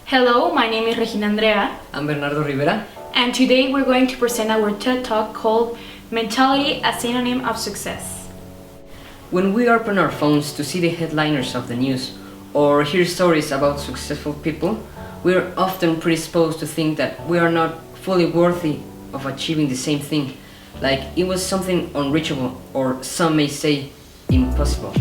Hello, my name is Regina Andrea, I'm Bernardo Rivera. and today we're going to present our TED Talk called Mentality, a Synonym of Success. When we open our phones to see the headliners of the news or hear stories about successful people, we are often predisposed to think that we are not fully worthy of achieving the same thing, like it was something unreachable or some may say impossible.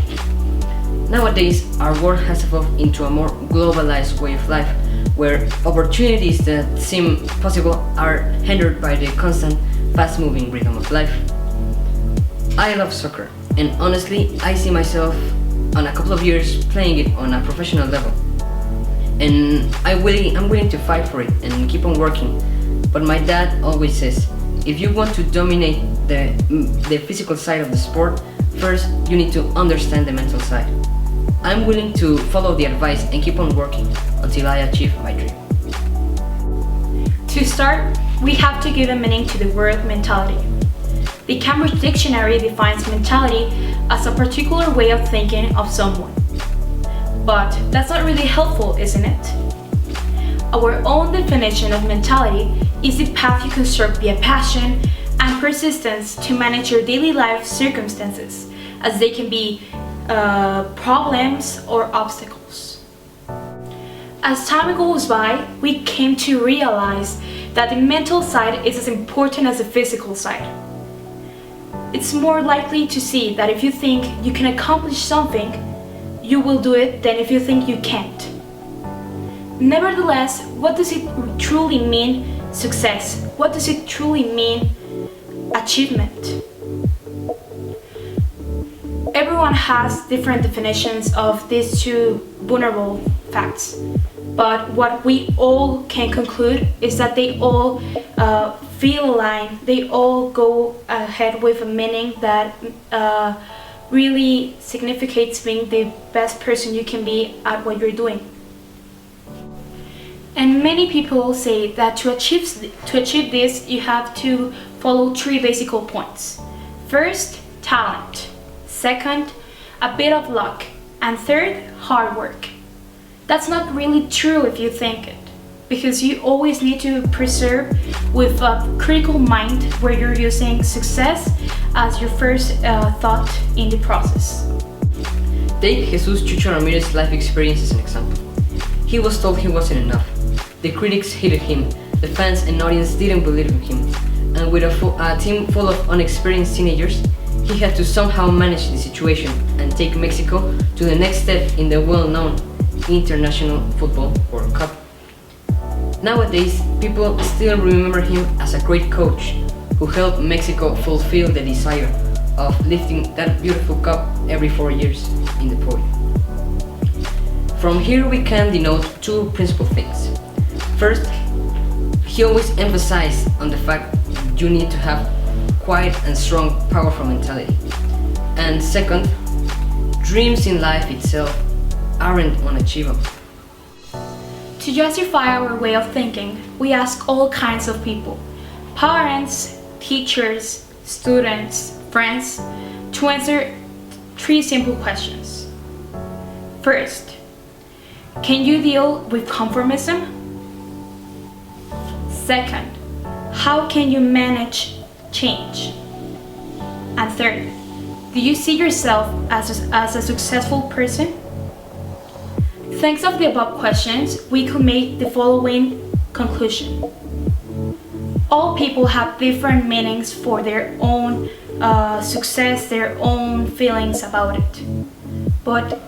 Nowadays, our world has evolved into a more globalized way of life, where opportunities that seem possible are hindered by the constant, fast-moving rhythm of life. I love soccer, and honestly, I see myself on a couple of years playing it on a professional level. And I'm willing to fight for it and keep on working. But my dad always says, if you want to dominate the physical side of the sport, first you need to understand the mental side. I'm willing to follow the advice and keep on working until I achieve my dream. To start, we have to give a meaning to the word mentality. The Cambridge Dictionary defines mentality as a particular way of thinking of someone. But that's not really helpful, isn't it? Our own definition of mentality is the path you construct via passion and persistence to manage your daily life circumstances, as they can be problems or obstacles. As time goes by, we came to realize that the mental side is as important as the physical side. It's more likely to see that if you think you can accomplish something, you will do it than if you think you can't. Nevertheless, what does it truly mean success? What does it truly mean achievement? Everyone has different definitions of these two vulnerable facts, but what we all can conclude is that they all feel aligned, they all go ahead with a meaning that really significates being the best person you can be at what you're doing. And many people say that to achieve this, you have to follow three basic points. First, talent. Second, a bit of luck. And third, hard work. That's not really true if you think it, because you always need to preserve with a critical mind where you're using success as your first thought in the process. Take Jesus Chucho Ramirez's life experience as an example. He was told he wasn't enough. The critics hated him, the fans and audience didn't believe in him, and with a team full of unexperienced teenagers, he had to somehow manage the situation and take Mexico to the next step in the well-known International Football World Cup. Nowadays, people still remember him as a great coach who helped Mexico fulfill the desire of lifting that beautiful cup every 4 years in the podium. From here we can denote two principal things. First, he always emphasized on the fact you need to have quiet and strong, powerful mentality. And second, dreams in life itself aren't unachievable. To justify our way of thinking, we ask all kinds of people, parents, teachers, students, friends, to answer three simple questions. First, can you deal with conformism? Second, how can you manage change? And third, do you see yourself as a successful person? Thanks to the above questions, we could make the following conclusion. All people have different meanings for their own success, their own feelings about it. But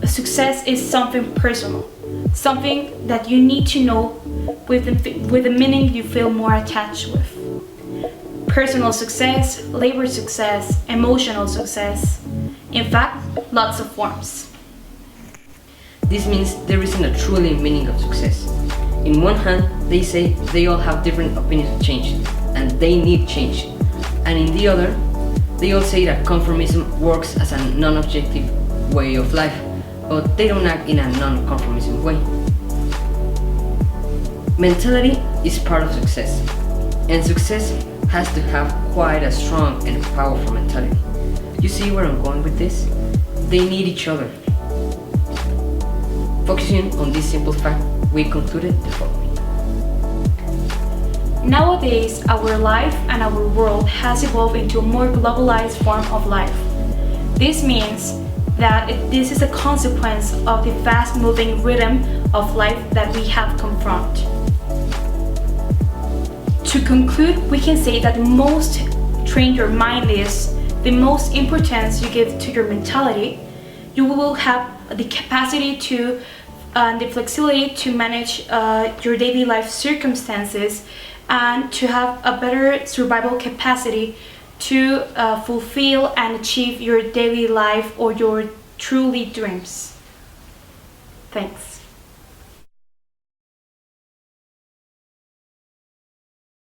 success is something personal, something that you need to know with the meaning you feel more attached with. Personal success, labor success, emotional success. In fact, lots of forms. This means there isn't a truly meaning of success. In one hand, they say they all have different opinions of change, and they need change. And in the other, they all say that conformism works as a non-objective way of life, but they don't act in a non-conformism way. Mentality is part of success, and success has to have quite a strong and powerful mentality. You see where I'm going with this? They need each other. Focusing on this simple fact, we concluded the following. Nowadays, our life and our world has evolved into a more globalized form of life. This means that this is a consequence of the fast-moving rhythm of life that we have confronted. To conclude, we can say that the most train your mind is, the most importance you give to your mentality, you will have the capacity to the flexibility to manage your daily life circumstances and to have a better survival capacity to fulfill and achieve your daily life or your truly dreams. Thanks.